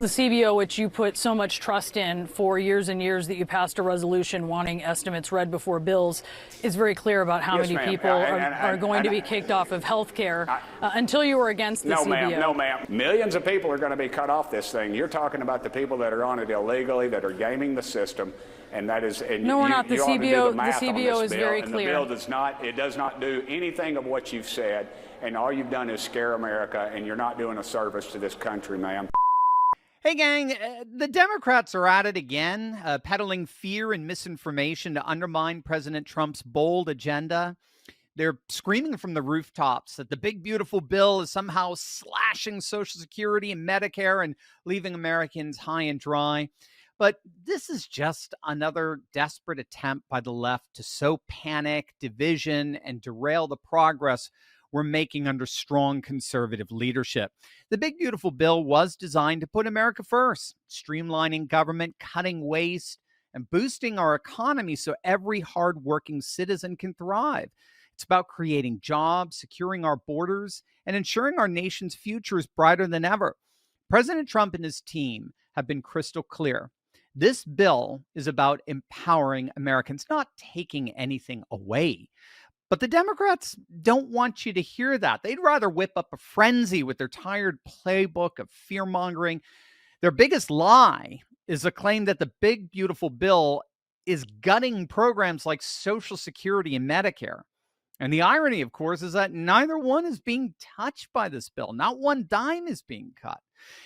The CBO, which you put so much trust in for years and years, that you passed a resolution wanting estimates read before bills, is very clear about how many people are going to be kicked off of health care until you were against the CBO. No, ma'am. Millions of people are going to be cut off this thing. You're talking about the people that are on it illegally, that are gaming the system. And that is, and no, we're not. The CBO is very clear. The bill does not do anything of what you've said. And all you've done is scare America, and you're not doing a service to this country, ma'am. Hey, gang, the Democrats are at it again, peddling fear and misinformation to undermine President Trump's bold agenda. They're screaming from the rooftops that the big, beautiful bill is somehow slashing Social Security and Medicare and leaving Americans high and dry. But this is just another desperate attempt by the left to sow panic, division, and derail the progress we're making under strong conservative leadership. The big, beautiful bill was designed to put America first, streamlining government, cutting waste, and boosting our economy so every hardworking citizen can thrive. It's about creating jobs, securing our borders, and ensuring our nation's future is brighter than ever. President Trump and his team have been crystal clear. This bill is about empowering Americans, not taking anything away. But the Democrats don't want you to hear that. They'd rather whip up a frenzy with their tired playbook of fear-mongering. Their biggest lie is the claim that the big, beautiful bill is gutting programs like Social Security and Medicare. And the irony, of course, is that neither one is being touched by this bill. Not one dime is being cut.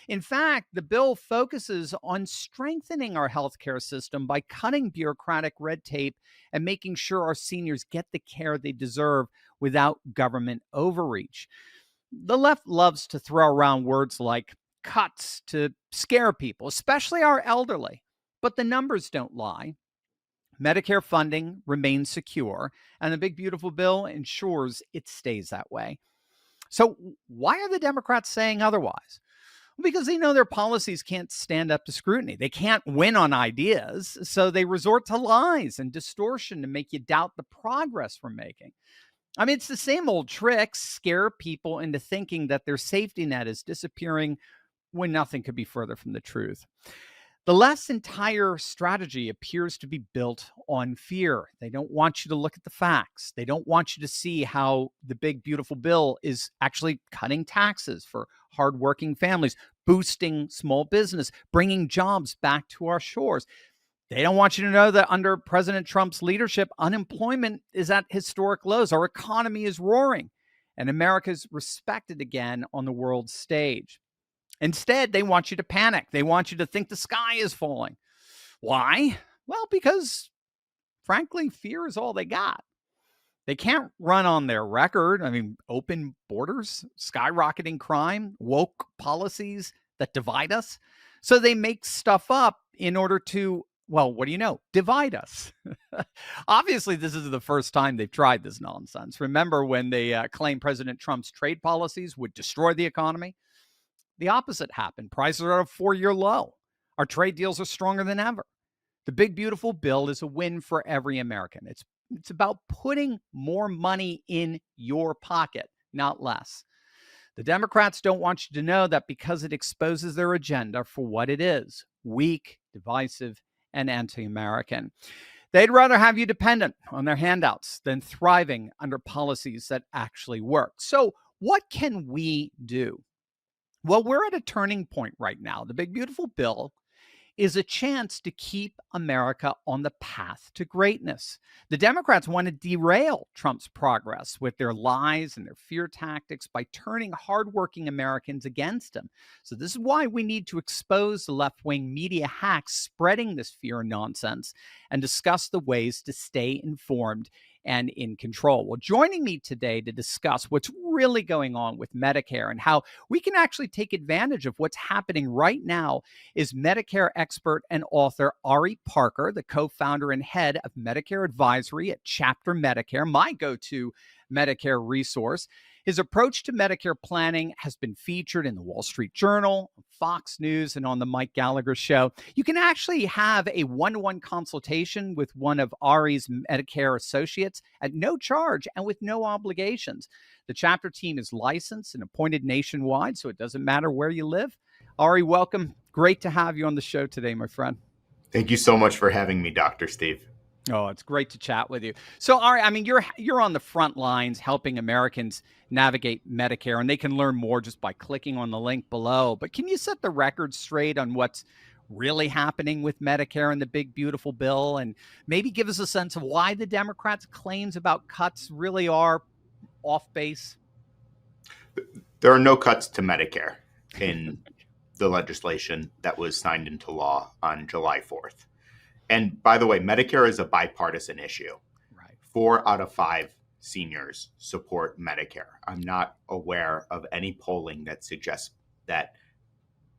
In fact, the bill focuses on strengthening our healthcare system by cutting bureaucratic red tape and making sure our seniors get the care they deserve without government overreach. The left loves to throw around words like cuts to scare people, especially our elderly. But the numbers don't lie. Medicare funding remains secure, and the big, beautiful bill ensures it stays that way. So why are the Democrats saying otherwise? Because they know their policies can't stand up to scrutiny. They can't win on ideas, so they resort to lies and distortion to make you doubt the progress we're making. I mean, it's the same old tricks, scare people into thinking that their safety net is disappearing when nothing could be further from the truth. The left's entire strategy appears to be built on fear. They don't want you to look at the facts. They don't want you to see how the big, beautiful bill is actually cutting taxes for hardworking families, boosting small business, bringing jobs back to our shores. They don't want you to know that under President Trump's leadership, unemployment is at historic lows. Our economy is roaring, and America's respected again on the world stage. Instead, they want you to panic. They want you to think the sky is falling. Why? Well, because, frankly, fear is all they got. They can't run on their record. I mean, open borders, skyrocketing crime, woke policies that divide us. So they make stuff up in order to, well, what do you know? Divide us. Obviously, this is the first time they've tried this nonsense. Remember when they claimed President Trump's trade policies would destroy the economy? The opposite happened. Prices are at a 4-year low. Our trade deals are stronger than ever. The big, beautiful bill is a win for every American. It's about putting more money in your pocket, not less. The Democrats don't want you to know that because it exposes their agenda for what it is: weak, divisive, and anti-American. They'd rather have you dependent on their handouts than thriving under policies that actually work. So what can we do? Well, we're at a turning point right now. The big, beautiful bill is a chance to keep America on the path to greatness. The Democrats want to derail Trump's progress with their lies and their fear tactics by turning hardworking Americans against him. So this is why we need to expose the left-wing media hacks spreading this fear and nonsense and discuss the ways to stay informed and in control. Well, joining me today to discuss what's really going on with Medicare and how we can actually take advantage of what's happening right now is Medicare expert and author Ari Parker, the co-founder and head of Medicare Advisory at Chapter Medicare, my go-to Medicare resource. His approach to Medicare planning has been featured in the Wall Street Journal, Fox News, and on the Mike Gallagher Show. You can actually have a one-to-one consultation with one of Ari's Medicare associates at no charge and with no obligations. The chapter team is licensed and appointed nationwide, so it doesn't matter where you live. Ari, welcome Great to have you on the show today, my friend. Thank you so much for having me, Dr. Steve. Oh, it's great to chat with you. So, Ari, I mean, you're on the front lines helping Americans navigate Medicare, and they can learn more just by clicking on the link below. But can you set the record straight on what's really happening with Medicare and the big, beautiful bill, and maybe give us a sense of why the Democrats' claims about cuts really are off base? There are no cuts to Medicare in the legislation that was signed into law on July 4th. And by the way, Medicare is a bipartisan issue. Right. 4 out of 5 seniors support Medicare. I'm not aware of any polling that suggests that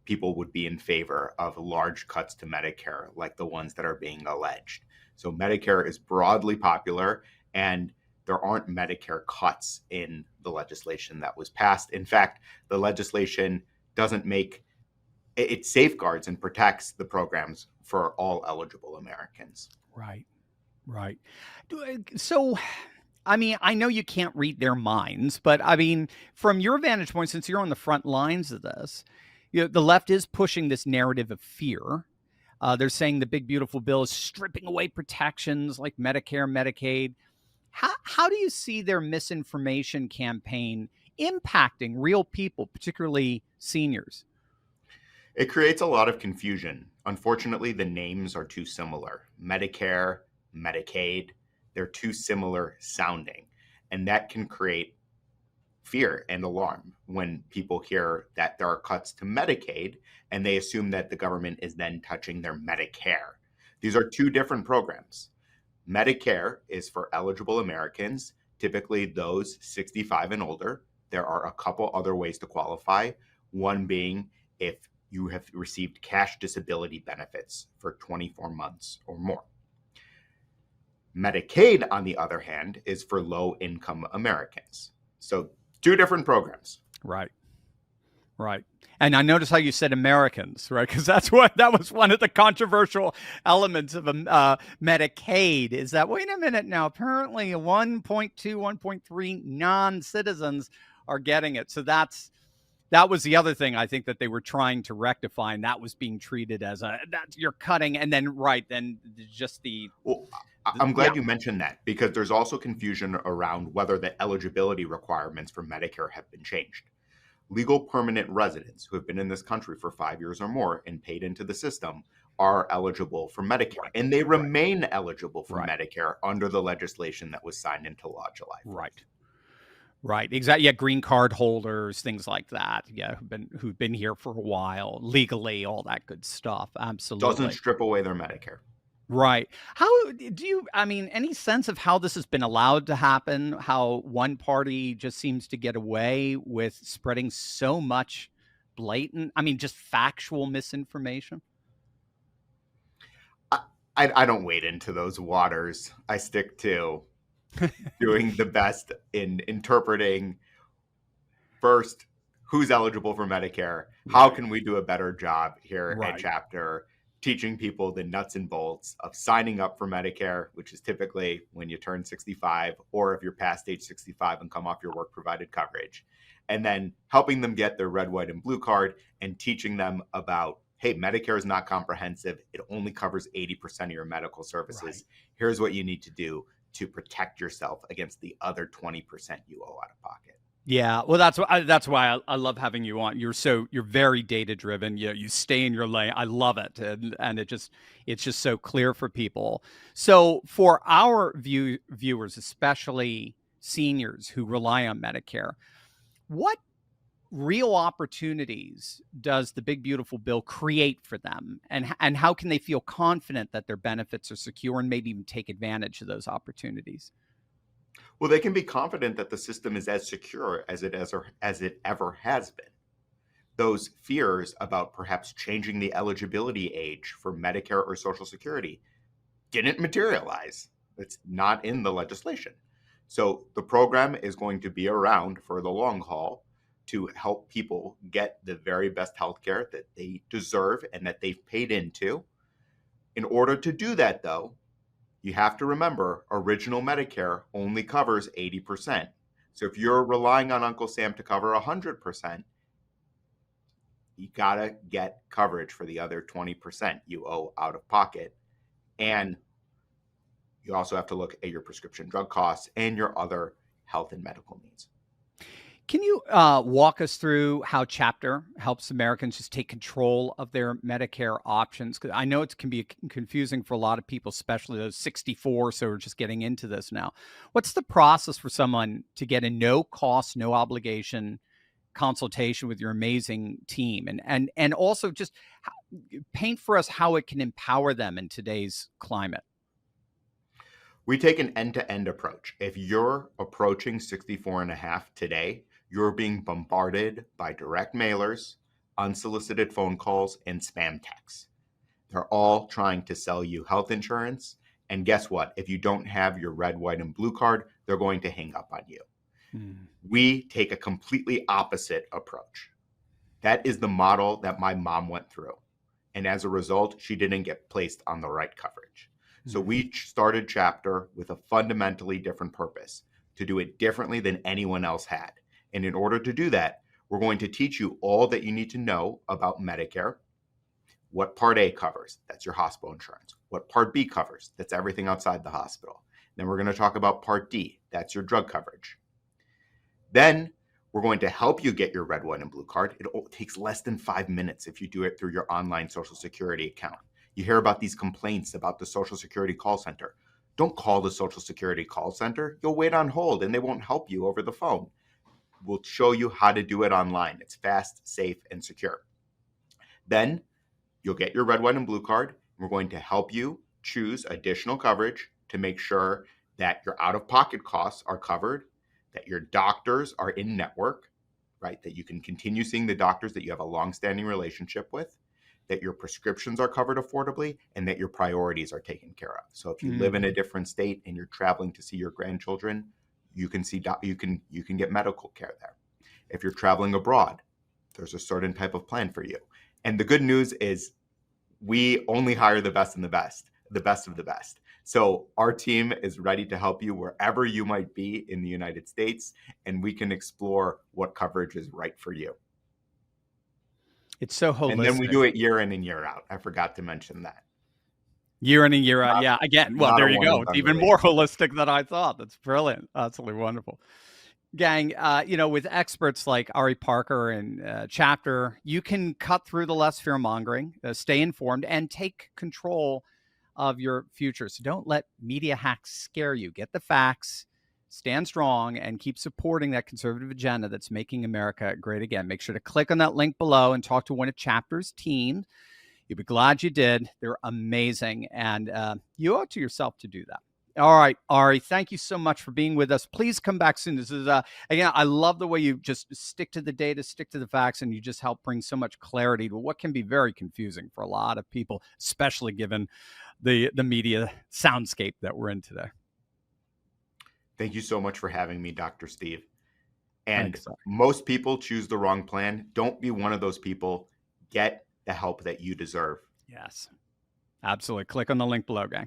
people would be in favor of large cuts to Medicare like the ones that are being alleged. So Medicare is broadly popular, and there aren't Medicare cuts in the legislation that was passed. In fact, the legislation it safeguards and protects the programs for all eligible Americans. Right. So, I mean, I know you can't read their minds, but I mean, from your vantage point, since you're on the front lines of this, the left is pushing this narrative of fear. They're saying the big, beautiful bill is stripping away protections like Medicare, Medicaid. How do you see their misinformation campaign impacting real people, particularly seniors? It creates a lot of confusion. Unfortunately, the names are too similar. Medicare, Medicaid, they're too similar sounding. And that can create fear and alarm when people hear that there are cuts to Medicaid and they assume that the government is then touching their Medicare. These are 2 different programs. Medicare is for eligible Americans, typically those 65 and older. There are a couple other ways to qualify, one being if you have received cash disability benefits for 24 months or more. Medicaid, on the other hand, is for low-income Americans. So 2 different programs. Right. And I notice how you said Americans, right? Because that was one of the controversial elements of Medicaid is that, wait a minute now, apparently 1.2, 1.3 non-citizens are getting it. So that was the other thing I think that they were trying to rectify, and that was being treated as you're cutting, and then just the. Well, I'm glad you mentioned that, because there's also confusion around whether the eligibility requirements for Medicare have been changed. Legal permanent residents who have been in this country for 5 years or more and paid into the system are eligible for Medicare, and they remain eligible for Medicare under the legislation that was signed into law July 4th. Right. Exactly. Yeah. Green card holders, things like that. Yeah. Who've been here for a while, legally, all that good stuff. Absolutely. Doesn't strip away their Medicare. Right. How do you, I mean, any sense of how this has been allowed to happen? How one party just seems to get away with spreading so much blatant, just factual misinformation? I don't wade into those waters. I stick to doing the best in interpreting first who's eligible for Medicare. How can we do a better job here at Chapter, teaching people the nuts and bolts of signing up for Medicare, which is typically when you turn 65 or if you're past age 65 and come off your work provided coverage, and then helping them get their red, white, and blue card and teaching them about, hey, Medicare is not comprehensive. It only covers 80% of your medical services. Here's what you need to do to protect yourself against the other 20% you owe out of pocket. Yeah, well, that's why I love having you on. You're very data driven. You stay in your lane. I love it, and it's just so clear for people. So for our viewers, especially seniors who rely on Medicare, what real opportunities does the big beautiful bill create for them, and how can they feel confident that their benefits are secure and maybe even take advantage of those opportunities? Well, they can be confident that the system is as secure as it ever has been. Those fears about perhaps changing the eligibility age for Medicare or Social Security didn't materialize. It's not in the legislation. So the program is going to be around for the long haul to help people get the very best healthcare that they deserve and that they've paid into. In order to do that, though, you have to remember original Medicare only covers 80%. So if you're relying on Uncle Sam to cover 100%, You got to get coverage for the other 20% you owe out of pocket. And you also have to look at your prescription drug costs and your other health and medical needs. Can you walk us through how Chapter helps Americans just take control of their Medicare options? Because I know it can be confusing for a lot of people, especially those 64, so we're just getting into this now. What's the process for someone to get a no-cost, no-obligation consultation with your amazing team? And also just paint for us how it can empower them in today's climate. We take an end-to-end approach. If you're approaching 64 and a half today, you're being bombarded by direct mailers, unsolicited phone calls, and spam texts. They're all trying to sell you health insurance. And guess what? If you don't have your red, white, and blue card, they're going to hang up on you. We take a completely opposite approach. That is the model that my mom went through. And as a result, she didn't get placed on the right coverage. So we started Chapter with a fundamentally different purpose, to do it differently than anyone else had. And in order to do that, we're going to teach you all that you need to know about Medicare, what Part A covers, that's your hospital insurance, what Part B covers, that's everything outside the hospital. Then we're going to talk about Part D, that's your drug coverage. Then we're going to help you get your red, white, and blue card. It takes less than 5 minutes if you do it through your online Social Security account. You hear about these complaints about the Social Security call center. Don't call the Social Security call center. You'll wait on hold and they won't help you over the phone. We'll show you how to do it online. It's fast, safe, and secure. Then you'll get your red, white, and blue card. We're going to help you choose additional coverage to make sure that your out-of-pocket costs are covered, that your doctors are in network, right? That you can continue seeing the doctors that you have a long-standing relationship with, that your prescriptions are covered affordably, and that your priorities are taken care of. So if you live in a different state and you're traveling to see your grandchildren, you can get medical care there. If you're traveling abroad, there's a certain type of plan for you. And the good news is we only hire the best and the best of the best. So our team is ready to help you wherever you might be in the United States, and we can explore what coverage is right for you. It's so holistic. And then we do it year in and year out. I forgot to mention that. Year in and year out. Yeah. Again, well, there you go. It's even more holistic than I thought. That's brilliant. Absolutely wonderful. Gang, with experts like Ari Parker and Chapter, you can cut through the less fear-mongering, stay informed, and take control of your future. So don't let media hacks scare you. Get the facts, stand strong, and keep supporting that conservative agenda that's making America great again. Make sure to click on that link below and talk to one of Chapter's team. You'll be glad you did. They're amazing, and you owe it to yourself to do that. All right, Ari, thank you so much for being with us. Please come back soon. This is, again, I love the way you just stick to the data, stick to the facts, and you just help bring so much clarity to what can be very confusing for a lot of people, especially given the media soundscape that we're in today. Thank you so much for having me, Dr. Steve. And most people choose the wrong plan. Don't be one of those people. Get the help that you deserve. Yes, absolutely. Click on the link below, gang.